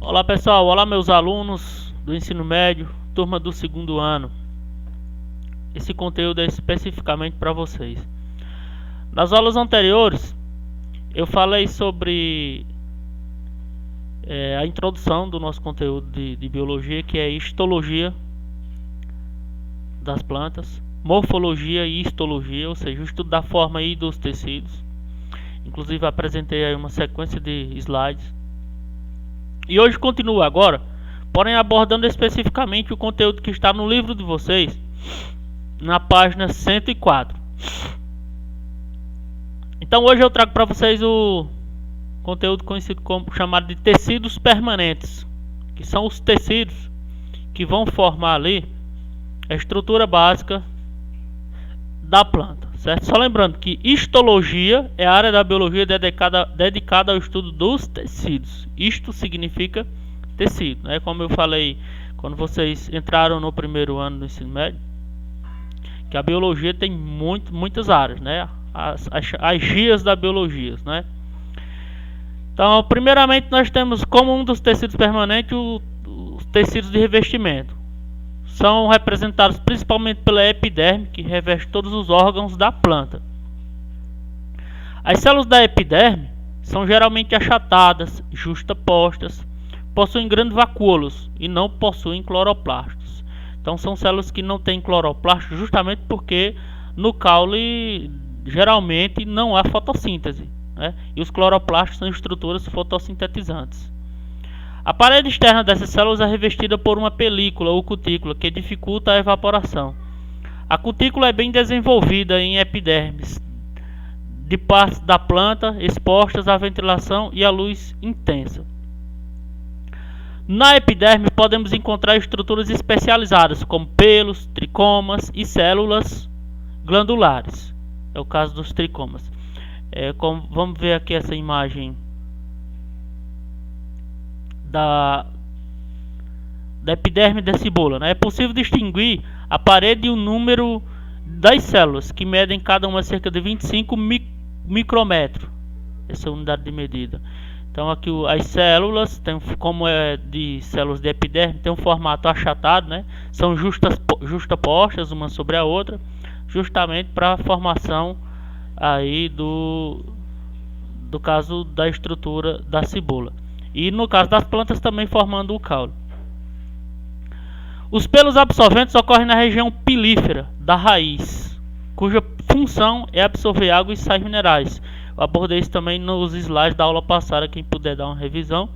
Olá pessoal, olá meus alunos do ensino médio, turma do segundo ano. Esse conteúdo é especificamente para vocês. Nas aulas anteriores eu falei sobre a introdução do nosso conteúdo de biologia, que é histologia das plantas, morfologia e histologia, ou seja, o estudo da forma e dos tecidos. Inclusive apresentei aí uma sequência de slides. E hoje continuo agora, porém abordando especificamente o conteúdo que está no livro de vocês, na página 104. Então hoje eu trago para vocês o conteúdo conhecido como chamado de tecidos permanentes, que são os tecidos que vão formar ali a estrutura básica da planta, certo? Só lembrando que histologia é a área da biologia dedicada ao estudo dos tecidos. Isto significa tecido, né? Como eu falei quando vocês entraram no primeiro ano do ensino médio, que a biologia tem muitas áreas, né? As gias da biologia, né? Então, primeiramente nós temos como um dos tecidos permanentes os tecidos de revestimento. São representados principalmente pela epiderme, que reveste todos os órgãos da planta. As células da epiderme são geralmente achatadas, justapostas, possuem grandes vacúolos e não possuem cloroplastos. Então são células que não têm cloroplastos justamente porque no caule geralmente não há fotossíntese, né? E os cloroplastos são estruturas fotossintetizantes. A parede externa dessas células é revestida por uma película ou cutícula que dificulta a evaporação. A cutícula é bem desenvolvida em epidermes de partes da planta expostas à ventilação e à luz intensa. Na epiderme podemos encontrar estruturas especializadas como pelos, tricomas e células glandulares. É o caso dos tricomas. Vamos ver aqui essa imagem da epiderme da cebola, né? É possível distinguir a parede e o número das células, que medem cada uma cerca de 25 micrômetros. Essa é a unidade de medida. Então aqui as células, como é de células de epiderme, tem um formato achatado, né? São justapostas uma sobre a outra, justamente para a formação aí do caso da estrutura da cebola. E no caso das plantas também formando o caule. Os pelos absorventes ocorrem na região pilífera da raiz, cuja função é absorver água e sais minerais. Eu abordei isso também nos slides da aula passada, quem puder dar uma revisão.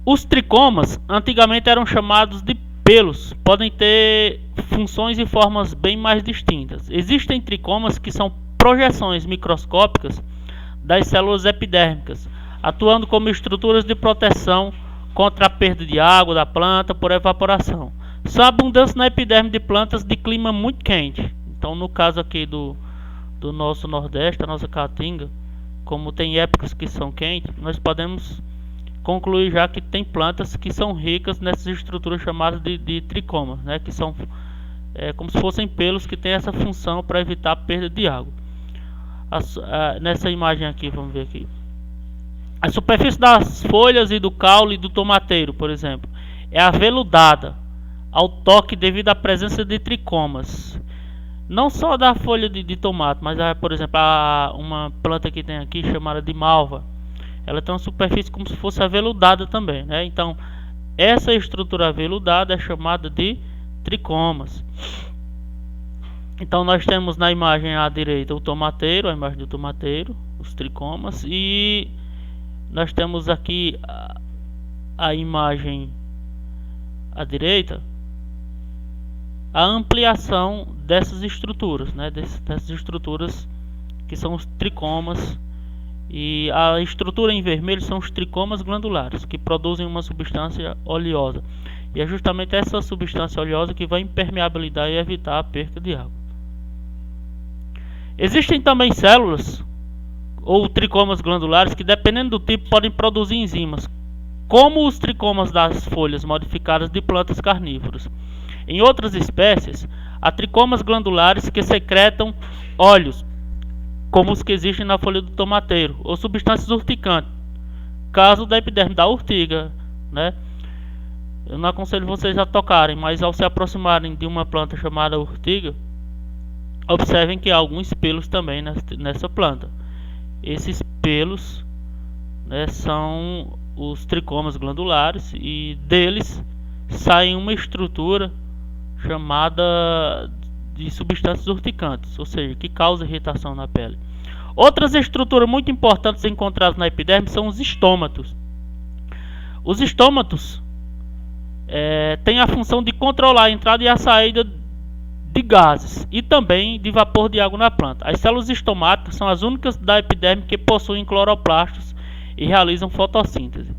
Os tricomas antigamente eram chamados de pelos, podem ter funções e formas bem mais distintas. Existem tricomas que são projeções microscópicas das células epidérmicas, atuando como estruturas de proteção contra a perda de água da planta por evaporação. São abundantes na epiderme de plantas de clima muito quente. Então, no caso aqui do nosso Nordeste, a nossa Caatinga, como tem épocas que são quentes, nós podemos concluir já que tem plantas que são ricas nessas estruturas chamadas de tricomas, né? Que são como se fossem pelos que têm essa função para evitar a perda de água. Nessa imagem aqui, vamos ver aqui. A superfície das folhas e do caule do tomateiro, por exemplo, é aveludada ao toque devido à presença de tricomas. Não só da folha de tomate, mas por exemplo, uma planta que tem aqui chamada de malva. Ela tem uma superfície como se fosse aveludada também, né? Então, essa estrutura aveludada é chamada de tricomas. Então nós temos na imagem à direita o tomateiro, a imagem do tomateiro, os tricomas, e nós temos aqui a imagem à direita, a ampliação dessas estruturas, né? Dessas estruturas que são os tricomas, e a estrutura em vermelho são os tricomas glandulares, que produzem uma substância oleosa, e é justamente essa substância oleosa que vai impermeabilizar e evitar a perda de água. Existem também células ou tricomas glandulares que, dependendo do tipo, podem produzir enzimas, como os tricomas das folhas modificadas de plantas carnívoras. Em outras espécies, há tricomas glandulares que secretam óleos, como os que existem na folha do tomateiro, ou substâncias urticantes, caso da epiderme da urtiga, né? Eu não aconselho vocês a tocarem, mas ao se aproximarem de uma planta chamada urtiga, observem que há alguns pelos também nessa planta. Esses pelos, né, são os tricomas glandulares, e deles sai uma estrutura chamada de substâncias urticantes, ou seja, que causa irritação na pele. Outras estruturas muito importantes encontradas na epiderme são os estômatos. Os estômatos têm a função de controlar a entrada e a saída de gases e também de vapor de água na planta. As células estomáticas são as únicas da epiderme que possuem cloroplastos e realizam fotossíntese.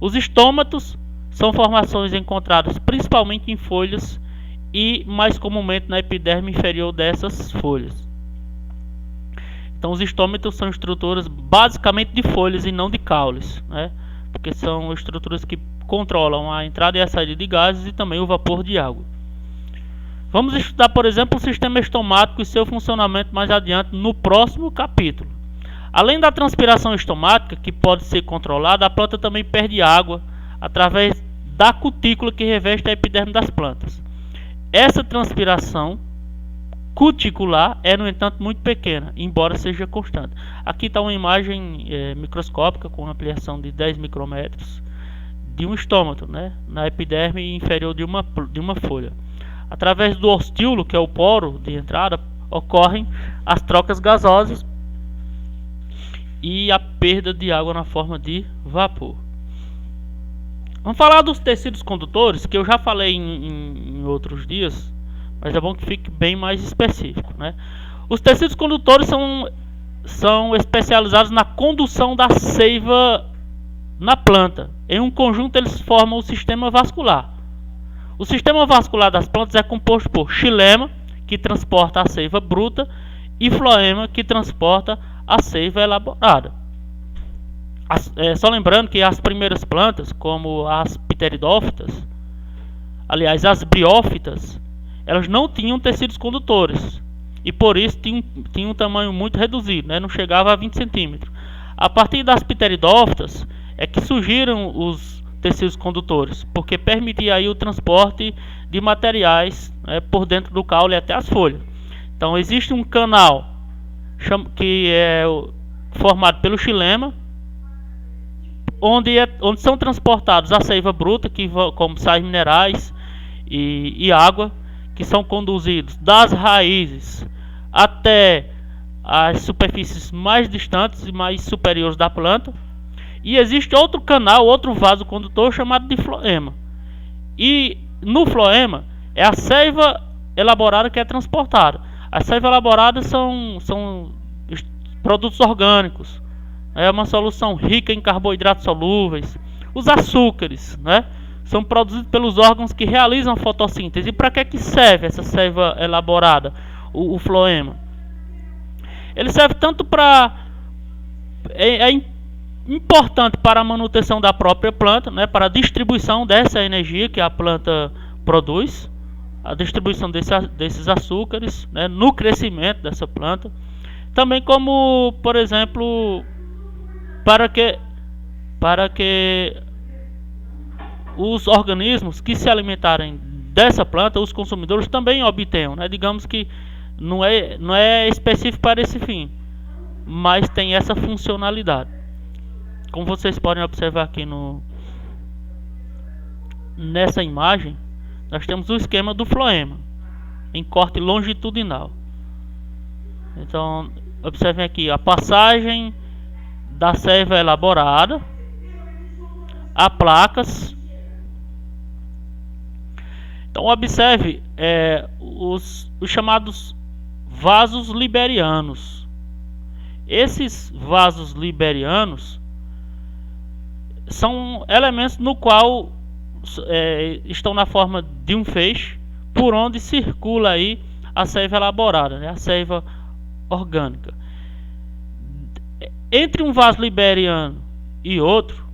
Os estômatos são formações encontradas principalmente em folhas e mais comumente na epiderme inferior dessas folhas. Então os estômatos são estruturas basicamente de folhas e não de caules, né? Porque são estruturas que controlam a entrada e a saída de gases e também o vapor de água. Vamos estudar, por exemplo, o sistema estomático e seu funcionamento mais adiante no próximo capítulo. Além da transpiração estomática, que pode ser controlada, a planta também perde água através da cutícula que reveste a epiderme das plantas. Essa transpiração cuticular é, no entanto, muito pequena, embora seja constante. Aqui está uma imagem microscópica com ampliação de 10 micrômetros de um estômato, né, na epiderme inferior de uma folha. Através do ostíolo, que é o poro de entrada, ocorrem as trocas gasosas e a perda de água na forma de vapor. Vamos falar dos tecidos condutores, que eu já falei em outros dias, mas é bom que fique bem mais específico, né? Os tecidos condutores são especializados na condução da seiva na planta. Em um conjunto eles formam o sistema vascular. O sistema vascular das plantas é composto por xilema, que transporta a seiva bruta, e floema, que transporta a seiva elaborada. Só lembrando que as primeiras plantas, como as pteridófitas, aliás, as briófitas, elas não tinham tecidos condutores e por isso tinham um tamanho muito reduzido, né? Não chegava a 20 centímetros. A partir das pteridófitas é que surgiram os tecidos condutores, porque permitia aí o transporte de materiais, né, por dentro do caule até as folhas. Então existe um canal que é formado pelo xilema, onde são transportados a seiva bruta, como sais minerais e água, que são conduzidos das raízes até as superfícies mais distantes e mais superiores da planta. E existe outro canal, outro vaso condutor chamado de floema. E no floema é a seiva elaborada que é transportada. A seiva elaborada são produtos orgânicos. É uma solução rica em carboidratos solúveis. Os açúcares, né, são produzidos pelos órgãos que realizam a fotossíntese. E para que serve essa seiva elaborada, o floema? Ele serve tanto para... importante para a manutenção da própria planta, né, para a distribuição dessa energia que a planta produz, a distribuição desses açúcares, né, no crescimento dessa planta. Também como, por exemplo, para que os organismos que se alimentarem dessa planta, os consumidores também obtenham, né? Digamos que não é específico para esse fim, mas tem essa funcionalidade. Como vocês podem observar aqui nessa imagem, nós temos o esquema do floema em corte longitudinal. Então, observem aqui a passagem da seiva elaborada a placas. Então, observe os chamados vasos liberianos. Esses vasos liberianos são elementos no qual estão na forma de um feixe, por onde circula aí a seiva elaborada, né? A seiva orgânica. Entre um vaso liberiano e outro,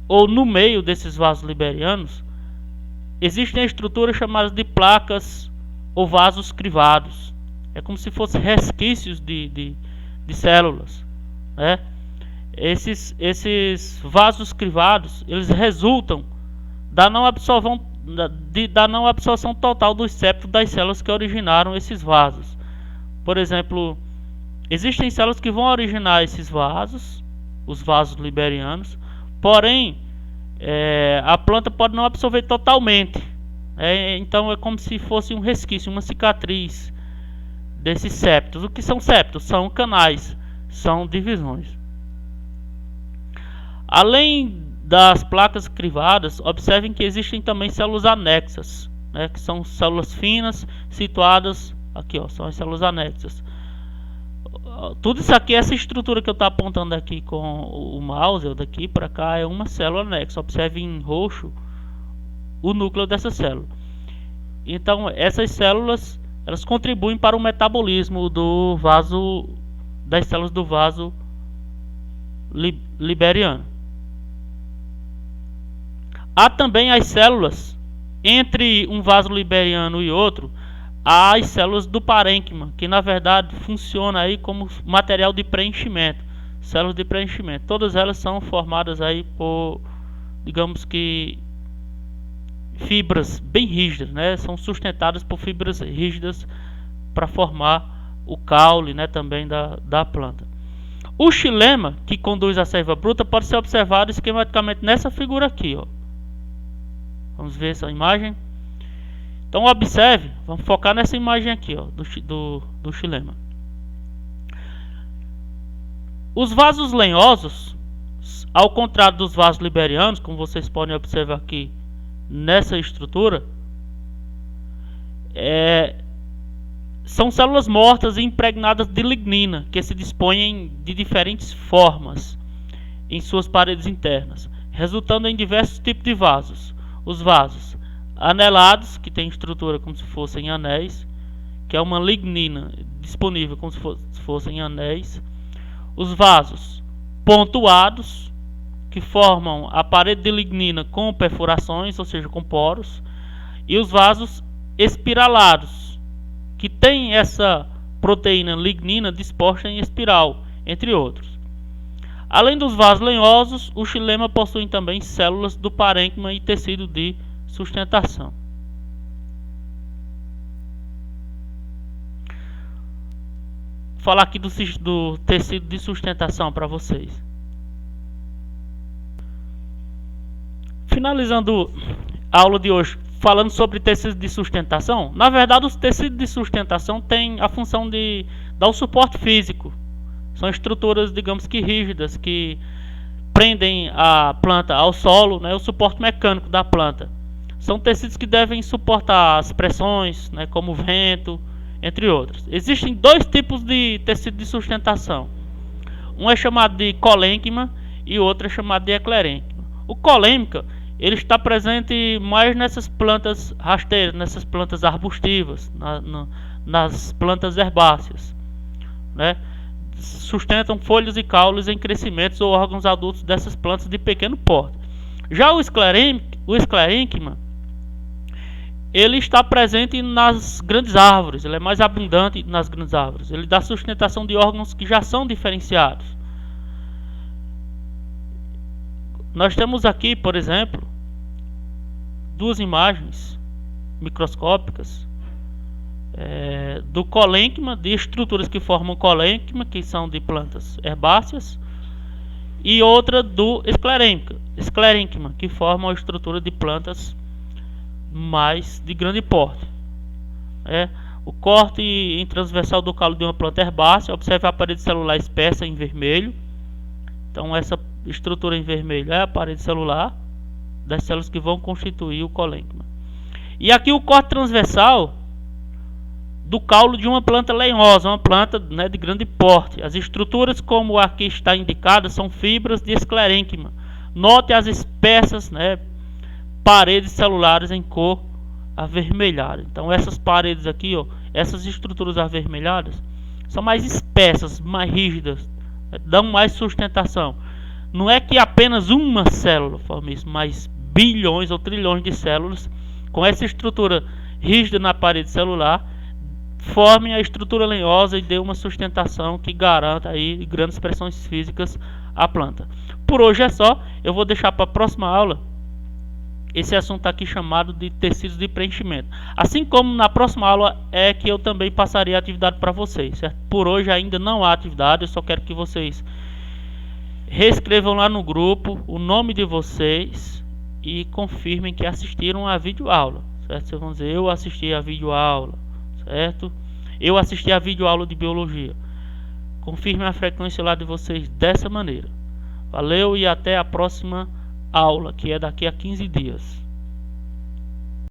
ou no meio desses vasos liberianos, existem estruturas chamadas de placas ou vasos crivados. É como se fossem resquícios de células, né? Esses vasos crivados, eles resultam da não absorção total dos septos das células que originaram esses vasos. Por exemplo, existem células que vão originar esses vasos, os vasos liberianos, porém a planta pode não absorver totalmente. Então é como se fosse um resquício, uma cicatriz desses septos. O que são septos? São canais, são divisões. Além das placas crivadas, observem que existem também células anexas, que são células finas situadas aqui, são as células anexas. Tudo isso aqui, essa estrutura que eu estou apontando aqui com o mouse, daqui para cá, é uma célula anexa. Observe em roxo o núcleo dessa célula. Então, essas células, elas contribuem para o metabolismo do vaso, das células do vaso liberiano. Há também as células, entre um vaso liberiano e outro, há as células do parênquima, que na verdade funciona aí como material de preenchimento, células de preenchimento. Todas elas são formadas aí por, digamos que, fibras bem rígidas, são sustentadas por fibras rígidas para formar o caule, também da planta. O xilema, que conduz à seiva bruta, pode ser observado esquematicamente nessa figura aqui, Vamos ver essa imagem. Então observe, vamos focar nessa imagem aqui, do xilema. Os vasos lenhosos, ao contrário dos vasos liberianos, como vocês podem observar aqui nessa estrutura, são células mortas e impregnadas de lignina, que se dispõem de diferentes formas em suas paredes internas, resultando em diversos tipos de vasos. Os vasos anelados, que tem estrutura como se fossem anéis, que é uma lignina disponível como se fossem anéis. Os vasos pontuados, que formam a parede de lignina com perfurações, ou seja, com poros. E os vasos espiralados, que tem essa proteína lignina disposta em espiral, entre outros. Além dos vasos lenhosos, o xilema possui também células do parênquima e tecido de sustentação. Vou falar aqui do tecido de sustentação para vocês. Finalizando a aula de hoje falando sobre tecido de sustentação, na verdade os tecidos de sustentação têm a função de dar o suporte físico. São estruturas, digamos que rígidas, que prendem a planta ao solo, o suporte mecânico da planta. São tecidos que devem suportar as pressões, como o vento, entre outros. Existem dois tipos de tecido de sustentação. Um é chamado de colênquima e o outro é chamado de eclerênquima. O colênquica, ele está presente mais nessas plantas rasteiras, nessas plantas arbustivas, nas plantas herbáceas, sustentam folhas e caules em crescimentos ou órgãos adultos dessas plantas de pequeno porte. Já o esclerênquima, ele está presente nas grandes árvores, ele é mais abundante nas grandes árvores. Ele dá sustentação de órgãos que já são diferenciados. Nós temos aqui, por exemplo, duas imagens microscópicas do colênquima, de estruturas que formam colênquima, que são de plantas herbáceas, e outra do esclerênquima, que forma a estrutura de plantas mais de grande porte. O corte em transversal do caule de uma planta herbácea, observe a parede celular espessa em vermelho. Então essa estrutura em vermelho é a parede celular das células que vão constituir o colênquima. E aqui o corte transversal do caule de uma planta lenhosa, uma planta de grande porte. As estruturas, como aqui está indicada, são fibras de esclerênquima. Note as espessas paredes celulares em cor avermelhada. Então essas paredes aqui, essas estruturas avermelhadas, são mais espessas, mais rígidas, dão mais sustentação. Não é que apenas uma célula forma isso, mas bilhões ou trilhões de células com essa estrutura rígida na parede celular formem a estrutura lenhosa e dê uma sustentação que garanta aí grandes pressões físicas à planta. Por hoje é só, eu vou deixar para a próxima aula esse assunto aqui chamado de tecidos de preenchimento. Assim como na próxima aula é que eu também passarei a atividade para vocês, certo? Por hoje ainda não há atividade, eu só quero que vocês reescrevam lá no grupo o nome de vocês e confirmem que assistiram a videoaula, certo? Vocês vão dizer, eu assisti a videoaula, certo? Eu assisti a videoaula de biologia. Confirmem a frequência lá de vocês dessa maneira. Valeu e até a próxima aula, que é daqui a 15 dias.